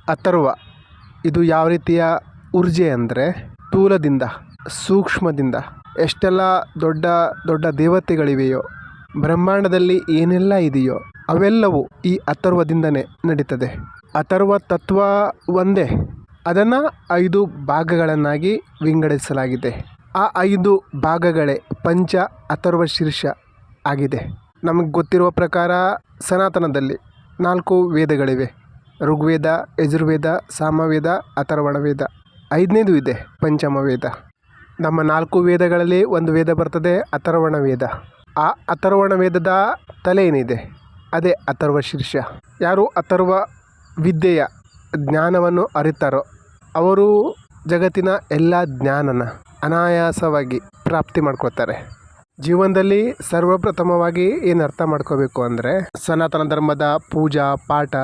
ಅಥರ್ವ ಇದು ಯಾವ ರೀತಿಯ ಊರ್ಜೆ ಅಂದರೆ ಸ್ಥೂಲದಿಂದ ಸೂಕ್ಷ್ಮದಿಂದ ಎಷ್ಟೆಲ್ಲ ದೊಡ್ಡ ದೊಡ್ಡ ದೇವತೆಗಳಿವೆಯೋ, ಬ್ರಹ್ಮಾಂಡದಲ್ಲಿ ಏನೆಲ್ಲ ಇದೆಯೋ ಅವೆಲ್ಲವೂ ಈ ಅಥರ್ವದಿಂದನೇ ನಡೀತದೆ. ಅಥರ್ವ ತತ್ವ ಒಂದೇ, ಅದನ್ನು 5 ಭಾಗಗಳನ್ನಾಗಿ ವಿಂಗಡಿಸಲಾಗಿದೆ. ಆ 5 ಭಾಗಗಳೇ ಪಂಚ ಅಥರ್ವ ಶೀರ್ಷ ಆಗಿದೆ. ನಮಗೆ ಗೊತ್ತಿರುವ ಪ್ರಕಾರ ಸನಾತನದಲ್ಲಿ 4 ವೇದಗಳಿವೆ. ಋಗ್ವೇದ, ಯಜುರ್ವೇದ, ಸಾಮವೇದ, ಅಥರ್ವಣ ವೇದ. 5ನೇದು ಇದೆ ಪಂಚಮ ವೇದ. ನಮ್ಮ 4 ವೇದಗಳಲ್ಲಿ ಒಂದು ವೇದ ಬರ್ತದೆ ಅಥರ್ವಣ ವೇದ. ಆ ಅಥರ್ವಣ ವೇದದ ತಲೆ ಏನಿದೆ ಅದೇ ಅಥರ್ವ ಶೀರ್ಷ. ಯಾರು ಅಥರ್ವ ವಿದ್ಯೆಯ ಜ್ಞಾನವನ್ನು ಅರಿತಾರೋ ಅವರು ಜಗತ್ತಿನ ಎಲ್ಲ ಜ್ಞಾನನ ಅನಾಯಾಸವಾಗಿ ಪ್ರಾಪ್ತಿ ಮಾಡ್ಕೋತಾರೆ. ಜೀವನದಲ್ಲಿ ಸರ್ವಪ್ರಥಮವಾಗಿ ಏನು ಅರ್ಥ ಮಾಡ್ಕೋಬೇಕು ಅಂದರೆ, ಸನಾತನ ಧರ್ಮದ ಪೂಜಾ ಪಾಠ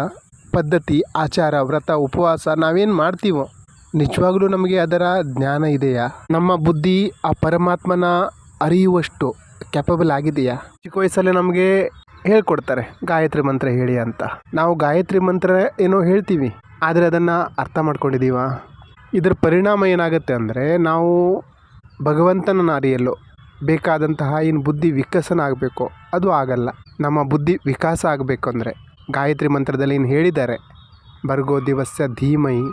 ಪದ್ಧತಿ ಆಚಾರ ವ್ರತ ಉಪವಾಸ ನಾವೇನು ಮಾಡ್ತೀವೋ ನಿಜವಾಗ್ಲೂ ನಮಗೆ ಅದರ ಜ್ಞಾನ ಇದೆಯಾ? ನಮ್ಮ ಬುದ್ಧಿ ಆ ಪರಮಾತ್ಮನ ಅರಿಯುವಷ್ಟು ಕ್ಯಾಪಬಲ್ ಆಗಿದೆಯಾ? ಚಿಕ್ಕ ವಯಸ್ಸಲ್ಲೇ ನಮಗೆ ಹೇಳ್ಕೊಡ್ತಾರೆ ಗಾಯತ್ರಿ ಮಂತ್ರ ಹೇಳಿ ಅಂತ. ನಾವು ಗಾಯತ್ರಿ ಮಂತ್ರ ಏನೋ ಹೇಳ್ತೀವಿ, ಆದರೆ ಅದನ್ನು ಅರ್ಥ ಮಾಡ್ಕೊಂಡಿದ್ದೀವಾ? ಇದರ ಪರಿಣಾಮ ಏನಾಗುತ್ತೆ ಅಂದರೆ, ನಾವು ಭಗವಂತನ ಅರಿಯಲು ಬೇಕಾದಂತಹ ಏನು ಬುದ್ಧಿ ವಿಕಸನ ಆಗಬೇಕು ಅದು ಆಗಲ್ಲ. ನಮ್ಮ ಬುದ್ಧಿ ವಿಕಾಸ ಆಗಬೇಕು ಅಂದರೆ ಗಾಯತ್ರಿ ಮಂತ್ರದಲ್ಲಿ ಏನು ಹೇಳಿದ್ದಾರೆ, ಭರ್ಗೋ ದಿವಸ್ಯ ಧೀಮಹಿ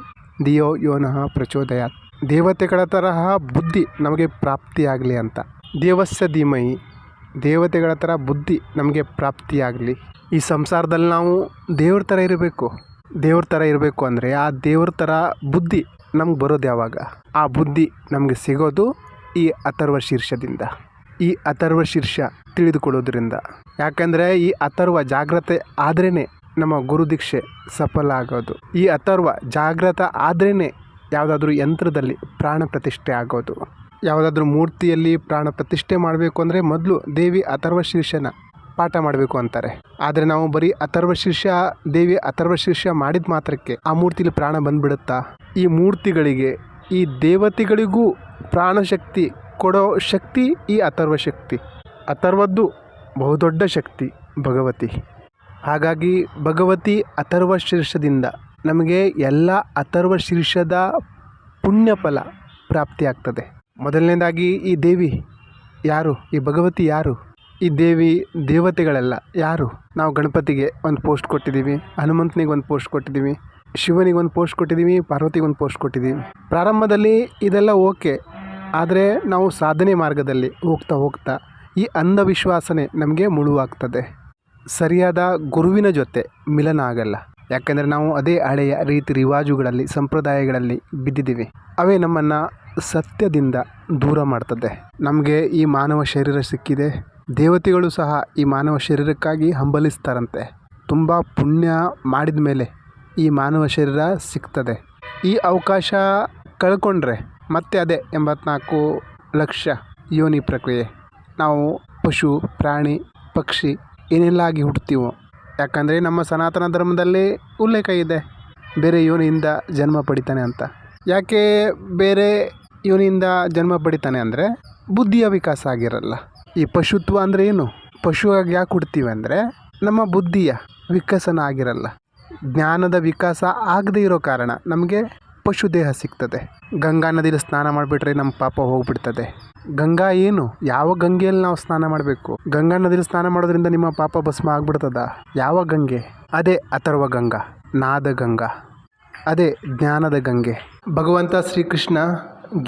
ಧಿಯೋ ಯೋನಃ ಪ್ರಚೋದಯಾತ್. ದೇವತೆಗಳ ತರಹ ಬುದ್ಧಿ ನಮಗೆ ಪ್ರಾಪ್ತಿಯಾಗಲಿ ಅಂತ. ದೇವಸ್ಯ ಧೀಮಹಿ, ದೇವತೆಗಳ ಥರ ಬುದ್ಧಿ ನಮಗೆ ಪ್ರಾಪ್ತಿಯಾಗಲಿ. ಈ ಸಂಸಾರದಲ್ಲಿ ನಾವು ದೇವ್ರ ಥರ ಇರಬೇಕು. ದೇವ್ರ ಥರ ಇರಬೇಕು ಅಂದರೆ ಆ ದೇವ್ರ ಥರ ಬುದ್ಧಿ ನಮ್ಗೆ ಬರೋದು ಯಾವಾಗ? ಆ ಬುದ್ಧಿ ನಮಗೆ ಸಿಗೋದು ಈ ಅಥರ್ವ ಶೀರ್ಷದಿಂದ, ಈ ಅಥರ್ವ ಶೀರ್ಷ ತಿಳಿದುಕೊಳ್ಳೋದ್ರಿಂದ. ಯಾಕಂದರೆ ಈ ಅಥರ್ವ ಜಾಗ್ರತೆ ಆದ್ರೇ ನಮ್ಮ ಗುರುದೀಕ್ಷೆ ಸಫಲ ಆಗೋದು. ಈ ಅಥರ್ವ ಜಾಗೃತ ಆದ್ರೇ ಯಾವುದಾದ್ರೂ ಯಂತ್ರದಲ್ಲಿ ಪ್ರಾಣ ಪ್ರತಿಷ್ಠೆ ಆಗೋದು. ಯಾವುದಾದ್ರೂ ಮೂರ್ತಿಯಲ್ಲಿ ಪ್ರಾಣ ಪ್ರತಿಷ್ಠೆ ಮಾಡಬೇಕು ಅಂದರೆ ಮೊದಲು ದೇವಿ ಅಥರ್ವ ಶೀರ್ಷನ ಪಾಠ ಮಾಡಬೇಕು ಅಂತಾರೆ. ಆದರೆ ನಾವು ಬರೀ ಅಥರ್ವ ಶೀರ್ಷ, ದೇವಿ ಅಥರ್ವ ಶೀರ್ಷ ಮಾಡಿದ ಮಾತ್ರಕ್ಕೆ ಆ ಮೂರ್ತಿಲಿ ಪ್ರಾಣ ಬಂದುಬಿಡುತ್ತಾ? ಈ ಮೂರ್ತಿಗಳಿಗೆ, ಈ ದೇವತೆಗಳಿಗೂ ಪ್ರಾಣಶಕ್ತಿ ಕೊಡೋ ಶಕ್ತಿ ಈ ಅಥರ್ವ ಶಕ್ತಿ. ಅಥರ್ವದ್ದು ಬಹುದೊಡ್ಡ ಶಕ್ತಿ ಭಗವತಿ. ಹಾಗಾಗಿ ಭಗವತಿ ಅಥರ್ವ ಶೀರ್ಷದಿಂದ ನಮಗೆ ಎಲ್ಲ ಅಥರ್ವ ಶೀರ್ಷದ ಪುಣ್ಯಫಲ ಪ್ರಾಪ್ತಿಯಾಗ್ತದೆ. ಮೊದಲನೇದಾಗಿ ಈ ದೇವಿ ಯಾರು? ಈ ಭಗವತಿ ಯಾರು? ಈ ದೇವಿ ದೇವತೆಗಳೆಲ್ಲ ಯಾರು? ನಾವು ಗಣಪತಿಗೆ ಒಂದು ಪೋಸ್ಟ್ ಕೊಟ್ಟಿದ್ದೀವಿ, ಹನುಮಂತನಿಗೆ ಒಂದು ಪೋಸ್ಟ್ ಕೊಟ್ಟಿದ್ದೀವಿ, ಶಿವನಿಗೆ ಒಂದು ಪೋಸ್ಟ್ ಕೊಟ್ಟಿದ್ದೀವಿ, ಪಾರ್ವತಿಗೆ ಒಂದು ಪೋಸ್ಟ್ ಕೊಟ್ಟಿದ್ದೀವಿ. ಪ್ರಾರಂಭದಲ್ಲಿ ಇದೆಲ್ಲ ಓಕೆ, ಆದರೆ ನಾವು ಸಾಧನೆ ಮಾರ್ಗದಲ್ಲಿ ಹೋಗ್ತಾ ಹೋಗ್ತಾ ಈ ಅಂಧವಿಶ್ವಾಸನೆ ನಮಗೆ ಮುಳುವಾಗ್ತದೆ. ಸರಿಯಾದ ಗುರುವಿನ ಜೊತೆ ಮಿಲನ ಆಗಲ್ಲ. ಯಾಕೆಂದರೆ ನಾವು ಅದೇ ಹಳೆಯ ರೀತಿ ರಿವಾಜುಗಳಲ್ಲಿ ಸಂಪ್ರದಾಯಗಳಲ್ಲಿ ಬಿದ್ದಿದ್ದೀವಿ. ಅವೇ ನಮ್ಮನ್ನು ಸತ್ಯದಿಂದ ದೂರ ಮಾಡ್ತದೆ. ನಮಗೆ ಈ ಮಾನವ ಶರೀರ ಸಿಕ್ಕಿದೆ, ದೇವತೆಗಳು ಸಹ ಈ ಮಾನವ ಶರೀರಕ್ಕಾಗಿ ಹಂಬಲಿಸ್ತಾರಂತೆ. ತುಂಬ ಪುಣ್ಯ ಮಾಡಿದ ಮೇಲೆ ಈ ಮಾನವ ಶರೀರ ಸಿಗ್ತದೆ. ಈ ಅವಕಾಶ ಕಳ್ಕೊಂಡ್ರೆ ಮತ್ತೆ ಅದೇ 84 ಲಕ್ಷ ಯೋನಿ ಪ್ರಕ್ರಿಯೆ. ನಾವು ಪಶು ಪ್ರಾಣಿ ಪಕ್ಷಿ ಏನೆಲ್ಲ ಆಗಿ ಹುಟ್ಟುತ್ತೀವೋ. ಯಾಕಂದರೆ ನಮ್ಮ ಸನಾತನ ಧರ್ಮದಲ್ಲಿ ಉಲ್ಲೇಖ ಇದೆ ಬೇರೆ ಯೋನಿಯಿಂದ ಜನ್ಮ ಪಡಿತಾನೆ ಅಂತ. ಯಾಕೆ ಬೇರೆ ಯೋನಿಯಿಂದ ಜನ್ಮ ಪಡಿತಾನೆ ಅಂದರೆ ಬುದ್ಧಿಯ ವಿಕಾಸ ಆಗಿರಲ್ಲ. ಈ ಪಶುತ್ವ ಅಂದರೆ ಏನು? ಪಶುವಾಗಿ ಯಾಕೆ ಹುಡ್ತೀವಿ ಅಂದರೆ ನಮ್ಮ ಬುದ್ಧಿಯ ವಿಕಸನ ಆಗಿರಲ್ಲ. ಜ್ಞಾನದ ವಿಕಾಸ ಆಗದೇ ಇರೋ ಕಾರಣ ನಮಗೆ ಪಶು ದೇಹ ಸಿಗ್ತದೆ. ಗಂಗಾ ನದಿಯಲ್ಲಿ ಸ್ನಾನ ಮಾಡಿಬಿಟ್ರೆ ನಮ್ಮ ಪಾಪ ಹೋಗ್ಬಿಡ್ತದೆ. ಗಂಗಾ ಏನು? ಯಾವ ಗಂಗೆಯಲ್ಲಿ ನಾವು ಸ್ನಾನ ಮಾಡಬೇಕು? ಗಂಗಾ ನದಿಯಲ್ಲಿ ಸ್ನಾನ ಮಾಡೋದ್ರಿಂದ ನಿಮ್ಮ ಪಾಪ ಭಸ್ಮ ಆಗ್ಬಿಡ್ತದ? ಯಾವ ಗಂಗೆ? ಅದೇ ಅಥರ್ವ ಗಂಗಾ, ನಾದ ಗಂಗಾ, ಅದೇ ಜ್ಞಾನದ ಗಂಗೆ. ಭಗವಂತ ಶ್ರೀಕೃಷ್ಣ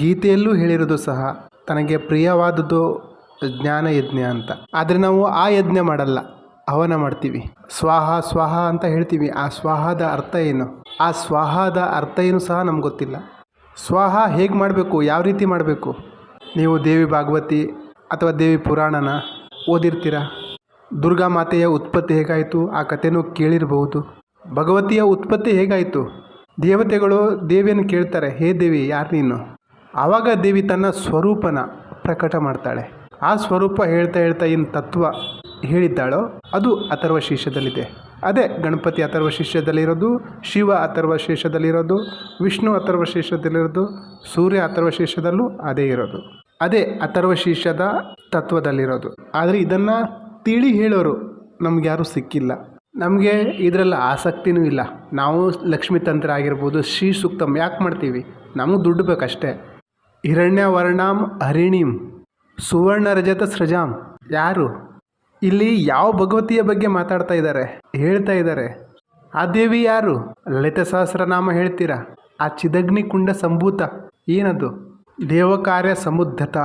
ಗೀತೆಯಲ್ಲೂ ಹೇಳಿರೋದು ಸಹ ತನಗೆ ಪ್ರಿಯವಾದದ್ದು ಜ್ಞಾನ ಯಜ್ಞ ಅಂತ. ಆದರೆ ನಾವು ಆ ಯಜ್ಞ ಮಾಡಲ್ಲ, ಹವನ ಮಾಡ್ತೀವಿ. ಸ್ವಾಹ ಸ್ವಾಹ ಅಂತ ಹೇಳ್ತೀವಿ. ಆ ಸ್ವಾಹದ ಅರ್ಥ ಏನು? ಆ ಸ್ವಾಹದ ಅರ್ಥ ಏನು ಸಹ ನಮ್ಗೆ ಗೊತ್ತಿಲ್ಲ. ಸ್ವಾಹ ಹೇಗೆ ಮಾಡಬೇಕು, ಯಾವ ರೀತಿ ಮಾಡಬೇಕು? ನೀವು ದೇವಿ ಭಾಗವತಿ ಅಥವಾ ದೇವಿ ಪುರಾಣನ ಓದಿರ್ತೀರ. ದುರ್ಗಾ ಮಾತೆಯ ಉತ್ಪತ್ತಿ ಹೇಗಾಯಿತು ಆ ಕಥೆನೂ ಕೇಳಿರಬಹುದು. ಭಗವತಿಯ ಉತ್ಪತ್ತಿ ಹೇಗಾಯಿತು? ದೇವತೆಗಳು ದೇವಿಯನ್ನು ಕೇಳ್ತಾರೆ, ಹೇ ದೇವಿ ಯಾರು ನೀನು? ಆವಾಗ ದೇವಿ ತನ್ನ ಸ್ವರೂಪನ ಪ್ರಕಟ ಮಾಡ್ತಾಳೆ. ಆ ಸ್ವರೂಪ ಹೇಳ್ತಾ ಹೇಳ್ತಾ ಏನು ತತ್ವ ಹೇಳಿದ್ದಾಳೋ ಅದು ಅಥರ್ವ ಶೀರ್ಷದಲ್ಲಿದೆ. ಅದೇ ಗಣಪತಿ ಅಥರ್ವ ಶೀರ್ಷದಲ್ಲಿರೋದು, ಶಿವ ಅಥರ್ವ ಶೀರ್ಷದಲ್ಲಿರೋದು, ವಿಷ್ಣು ಅಥರ್ವ ಶೀರ್ಷದಲ್ಲಿರೋದು, ಸೂರ್ಯ ಅಥರ್ವ ಶೀರ್ಷದಲ್ಲೂ ಅದೇ ಇರೋದು. ಅದೇ ಅಥರ್ವ ಶೀರ್ಷದ ತತ್ವದಲ್ಲಿರೋದು. ಆದರೆ ಇದನ್ನು ತಿಳಿ ಹೇಳೋರು ನಮ್ಗೆ ಯಾರೂ ಸಿಕ್ಕಿಲ್ಲ. ನಮಗೆ ಇದರಲ್ಲಿ ಆಸಕ್ತಿನೂ ಇಲ್ಲ. ನಾವು ಲಕ್ಷ್ಮೀ ತಂತ್ರ ಆಗಿರ್ಬೋದು, ಶ್ರೀ ಸೂಕ್ತಮ್ ಯಾಕೆ ಮಾಡ್ತೀವಿ? ನಮಗೆ ದುಡ್ಡು ಬೇಕಷ್ಟೇ. ಹಿರಣ್ಯ ವರ್ಣಾಂ ಹರಿಣೀಂ ಸುವರ್ಣ ರಜತ ಸೃಜಾಂ. ಯಾರು ಇಲ್ಲಿ ಯಾವ ಭಗವತಿಯ ಬಗ್ಗೆ ಮಾತಾಡ್ತಾ ಇದ್ದಾರೆ, ಹೇಳ್ತಾ ಇದ್ದಾರೆ? ಆ ದೇವಿ ಯಾರು? ಲಲಿತ ಸಹಸ್ರನಾಮ ಹೇಳ್ತೀರಾ? ಆ ಚಿದಗ್ನಿ ಕುಂಡ ಸಂಭೂತ ಏನದು? ದೇವಕಾರ್ಯ ಸಮುದ್ಧತ,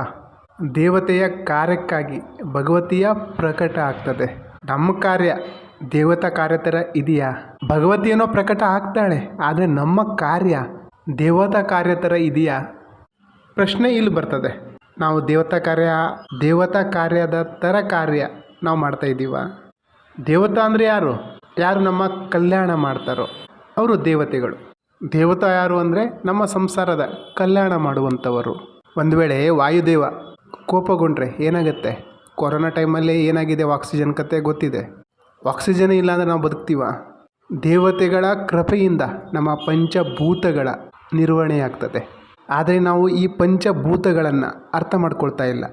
ದೇವತೆಯ ಕಾರ್ಯಕ್ಕಾಗಿ ಭಗವತಿಯ ಪ್ರಕಟ ಆಗ್ತದೆ. ನಮ್ಮ ಕಾರ್ಯ ದೇವತಾ ಕಾರ್ಯ ಥರ ಇದೆಯಾ? ಭಗವತಿಯೇನೋ ಪ್ರಕಟ ಆಗ್ತಾಳೆ, ಆದರೆ ನಮ್ಮ ಕಾರ್ಯ ದೇವತಾ ಕಾರ್ಯ ಥರ ಇದೆಯಾ? ಪ್ರಶ್ನೆ ಇಲ್ಲಿ ಬರ್ತದೆ. ನಾವು ದೇವತಾ ಕಾರ್ಯದ ಥರ ಕಾರ್ಯ ನಾವು ಮಾಡ್ತಾ ಇದ್ದೀವ? ದೇವತಾ ಅಂದರೆ ಯಾರು? ಯಾರು ನಮ್ಮ ಕಲ್ಯಾಣ ಮಾಡ್ತಾರೋ ಅವರು ದೇವತೆಗಳು. ದೇವತಾ ಯಾರು ಅಂದರೆ ನಮ್ಮ ಸಂಸಾರದ ಕಲ್ಯಾಣ ಮಾಡುವಂಥವರು. ಒಂದು ವೇಳೆ ವಾಯುದೇವ ಕೋಪಗೊಂಡ್ರೆ ಏನಾಗುತ್ತೆ? ಕೊರೋನಾ ಟೈಮಲ್ಲಿ ಏನಾಗಿದೆ, ಆಕ್ಸಿಜನ್ ಕತೆ ಗೊತ್ತಿದೆ. ಆಕ್ಸಿಜನ್ ಇಲ್ಲ ಅಂದರೆ ನಾವು ಬದುಕ್ತೀವ? ದೇವತೆಗಳ ಕೃಪೆಯಿಂದ ನಮ್ಮ ಪಂಚಭೂತಗಳ ನಿರ್ವಹಣೆಯಾಗ್ತದೆ. ಆದರೆ ನಾವು ಈ ಪಂಚಭೂತಗಳನ್ನು ಅರ್ಥ ಮಾಡ್ಕೊಳ್ತಾ ಇಲ್ಲ.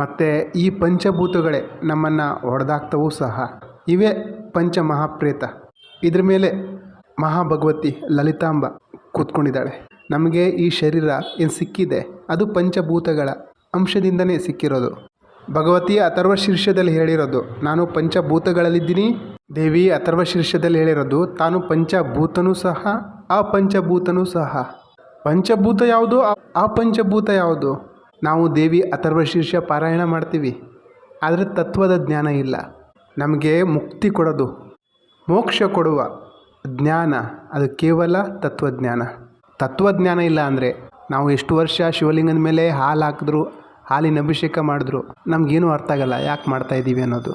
ಮತ್ತು ಈ ಪಂಚಭೂತಗಳೇ ನಮ್ಮನ್ನು ಹೊಡೆದಾಕ್ತವೂ ಸಹ. ಇವೇ ಪಂಚಮಹಾಪ್ರೇತ. ಇದ್ರ ಮೇಲೆ ಮಹಾಭಗವತಿ ಲಲಿತಾಂಬ ಕೂತ್ಕೊಂಡಿದ್ದಾಳೆ. ನಮಗೆ ಈ ಶರೀರ ಏನು ಸಿಕ್ಕಿದೆ ಅದು ಪಂಚಭೂತಗಳ ಅಂಶದಿಂದನೇ ಸಿಕ್ಕಿರೋದು. ಭಗವತಿ ಅಥರ್ವ ಶೀರ್ಷದಲ್ಲಿ ಹೇಳಿರೋದು ನಾನು ಪಂಚಭೂತಗಳಲ್ಲಿದ್ದೀನಿ. ದೇವಿ ಅಥರ್ವ ಶೀರ್ಷದಲ್ಲಿ ಹೇಳಿರೋದು ತಾನು ಪಂಚಭೂತನೂ ಸಹ ಅಪಂಚಭೂತನೂ ಸಹ. ಪಂಚಭೂತ ಯಾವುದು, ಅಪಂಚಭೂತ ಯಾವುದು? ನಾವು ದೇವಿ ಅಥರ್ವ ಶೀರ್ಷ ಪಾರಾಯಣ ಮಾಡ್ತೀವಿ, ಆದರೆ ತತ್ವದ ಜ್ಞಾನ ಇಲ್ಲ. ನಮಗೆ ಮುಕ್ತಿ ಕೊಡೋದು, ಮೋಕ್ಷ ಕೊಡುವ ಜ್ಞಾನ ಅದು ಕೇವಲ ತತ್ವಜ್ಞಾನ. ತತ್ವಜ್ಞಾನ ಇಲ್ಲ ಅಂದರೆ ನಾವು ಎಷ್ಟು ವರ್ಷ ಶಿವಲಿಂಗದ ಮೇಲೆ ಹಾಲು ಹಾಕಿದ್ರು, ಹಾಲಿನ ಅಭಿಷೇಕ ಮಾಡಿದ್ರು ನಮಗೇನು ಅರ್ಥ ಆಗಲ್ಲ ಯಾಕೆ ಮಾಡ್ತಾಯಿದ್ದೀವಿ ಅನ್ನೋದು.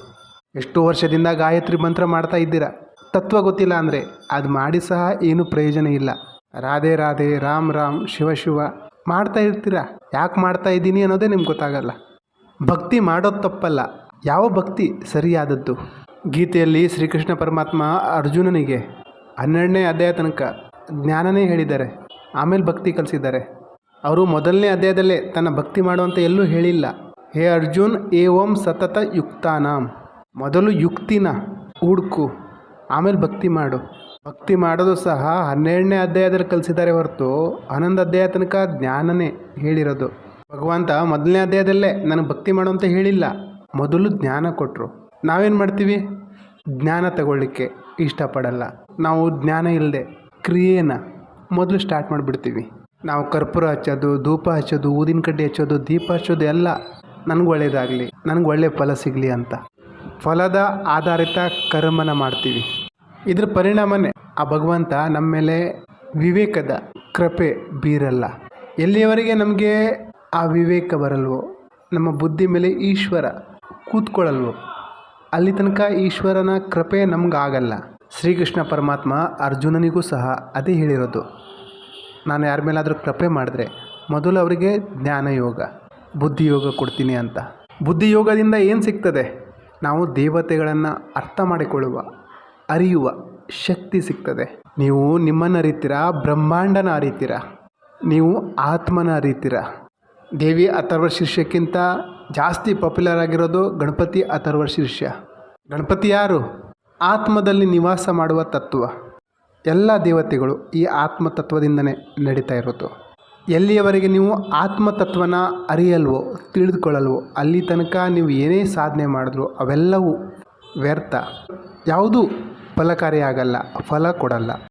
ಎಷ್ಟು ವರ್ಷದಿಂದ ಗಾಯತ್ರಿ ಮಂತ್ರ ಮಾಡ್ತಾ ಇದ್ದೀರಾ, ತತ್ವ ಗೊತ್ತಿಲ್ಲ ಅಂದರೆ ಅದು ಮಾಡಿ ಸಹ ಏನೂ ಪ್ರಯೋಜನ ಇಲ್ಲ. ರಾಧೆ ರಾಧೆ, ರಾಮ್ ರಾಮ್, ಶಿವ ಶಿವ ಮಾಡ್ತಾ ಇರ್ತೀರ, ಯಾಕೆ ಮಾಡ್ತಾ ಇದ್ದೀನಿ ಅನ್ನೋದೇ ನಿಮ್ಗೆ ಗೊತ್ತಾಗಲ್ಲ. ಭಕ್ತಿ ಮಾಡೋದು ತಪ್ಪಲ್ಲ, ಯಾವ ಭಕ್ತಿ ಸರಿಯಾದದ್ದು? ಗೀತೆಯಲ್ಲಿ ಶ್ರೀಕೃಷ್ಣ ಪರಮಾತ್ಮ ಅರ್ಜುನನಿಗೆ 12ನೇ ಅಧ್ಯಾಯ ತನಕ ಜ್ಞಾನನೇ ಹೇಳಿದ್ದಾರೆ, ಆಮೇಲೆ ಭಕ್ತಿ ಕಲಿಸಿದ್ದಾರೆ. ಅವರು ಮೊದಲನೇ ಅಧ್ಯಾಯದಲ್ಲೇ ತನ್ನ ಭಕ್ತಿ ಮಾಡುವಂತ ಎಲ್ಲೂ ಹೇಳಿಲ್ಲ. ಹೇ ಅರ್ಜುನ್ ಏವಂ ಸತತ ಯುಕ್ತಾನಾಂ, ಮೊದಲು ಯುಕ್ತಿನ ಹುಡುಕು, ಆಮೇಲೆ ಭಕ್ತಿ ಮಾಡು. ಭಕ್ತಿ ಮಾಡೋದು ಸಹ 12ನೇ ಅಧ್ಯಾಯದಲ್ಲಿ ಕಲಿಸಿದ್ದಾರೆ ಹೊರತು 11 ಅಧ್ಯಾಯ ತನಕ ಜ್ಞಾನನೇ ಹೇಳಿರೋದು. ಭಗವಂತ ಮೊದಲನೇ ಅಧ್ಯಾಯದಲ್ಲೇ ನನಗೆ ಭಕ್ತಿ ಮಾಡು ಅಂತ ಹೇಳಿಲ್ಲ, ಮೊದಲು ಜ್ಞಾನ ಕೊಟ್ಟರು. ನಾವೇನು ಮಾಡ್ತೀವಿ? ಜ್ಞಾನ ತಗೊಳ್ಳಿಕ್ಕೆ ಇಷ್ಟಪಡಲ್ಲ. ನಾವು ಜ್ಞಾನ ಇಲ್ಲದೆ ಕ್ರಿಯೆನ ಮೊದಲು ಸ್ಟಾರ್ಟ್ ಮಾಡಿಬಿಡ್ತೀವಿ. ನಾವು ಕರ್ಪೂರ ಹಚ್ಚೋದು, ಧೂಪ ಹಚ್ಚೋದು, ಊದಿನ ಕಡ್ಡಿ ಹಚ್ಚೋದು, ದೀಪ ಹಚ್ಚೋದು ಎಲ್ಲ ನನಗೆ ಒಳ್ಳೆಯದಾಗಲಿ, ನನಗೆ ಒಳ್ಳೆಯ ಫಲ ಸಿಗಲಿ ಅಂತ ಫಲದ ಆಧಾರಿತ ಕರ್ಮನ ಮಾಡ್ತೀವಿ. ಇದ್ರ ಪರಿಣಾಮನೇ ಆ ಭಗವಂತ ನಮ್ಮ ಮೇಲೆ ವಿವೇಕದ ಕೃಪೆ ಬೀರಲ್ಲ. ಎಲ್ಲಿಯವರೆಗೆ ನಮಗೆ ಆ ವಿವೇಕ ಬರಲ್ವೋ, ನಮ್ಮ ಬುದ್ಧಿ ಮೇಲೆ ಈಶ್ವರ ಕೂತ್ಕೊಳ್ಳಲ್ವೋ, ಅಲ್ಲಿ ತನಕ ಈಶ್ವರನ ಕೃಪೆ ನಮಗಾಗಲ್ಲ. ಶ್ರೀಕೃಷ್ಣ ಪರಮಾತ್ಮ ಅರ್ಜುನನಿಗೂ ಸಹ ಅದೇ ಹೇಳಿರೋದು, ನಾನು ಯಾರ ಮೇಲಾದರೂ ಕೃಪೆ ಮಾಡಿದ್ರೆ ಮೊದಲು ಅವರಿಗೆ ಜ್ಞಾನಯೋಗ, ಬುದ್ಧಿಯೋಗ ಕೊಡ್ತೀನಿ ಅಂತ. ಬುದ್ಧಿಯೋಗದಿಂದ ಏನು ಸಿಗ್ತದೆ? ನಾವು ದೇವತೆಗಳನ್ನು ಅರ್ಥ ಮಾಡಿಕೊಳ್ಳುವ, ಅರಿಯುವ ಶಕ್ತಿ ಸಿಗ್ತದೆ. ನೀವು ನಿಮ್ಮನ್ನು ಅರಿತೀರಾ, ಬ್ರಹ್ಮಾಂಡನ ಅರಿತೀರಾ, ನೀವು ಆತ್ಮನ ಅರಿತೀರಾ. ದೇವಿ ಅಥರ್ವ ಶೀರ್ಷಕ್ಕಿಂತ ಜಾಸ್ತಿ ಪಾಪ್ಯುಲರ್ ಆಗಿರೋದು ಗಣಪತಿ ಅಥರ್ವ ಶೀರ್ಷ. ಗಣಪತಿ ಯಾರು? ಆತ್ಮದಲ್ಲಿ ನಿವಾಸ ಮಾಡುವ ತತ್ವ. ಎಲ್ಲ ದೇವತೆಗಳು ಈ ಆತ್ಮತತ್ವದಿಂದನೇ ನಡೀತಾ ಇರೋದು. ಎಲ್ಲಿಯವರೆಗೆ ನೀವು ಆತ್ಮತತ್ವನ ಅರಿಯಲ್ವೋ, ತಿಳಿದುಕೊಳ್ಳಲ್ವೋ, ಅಲ್ಲಿ ತನಕ ನೀವು ಏನೇ ಸಾಧನೆ ಮಾಡಿದ್ರು ಅವೆಲ್ಲವೂ ವ್ಯರ್ಥ. ಯಾವುದೂ ಫಲಕಾರಿ ಆಗಲ್ಲ, ಫಲ ಕೊಡಲ್ಲ.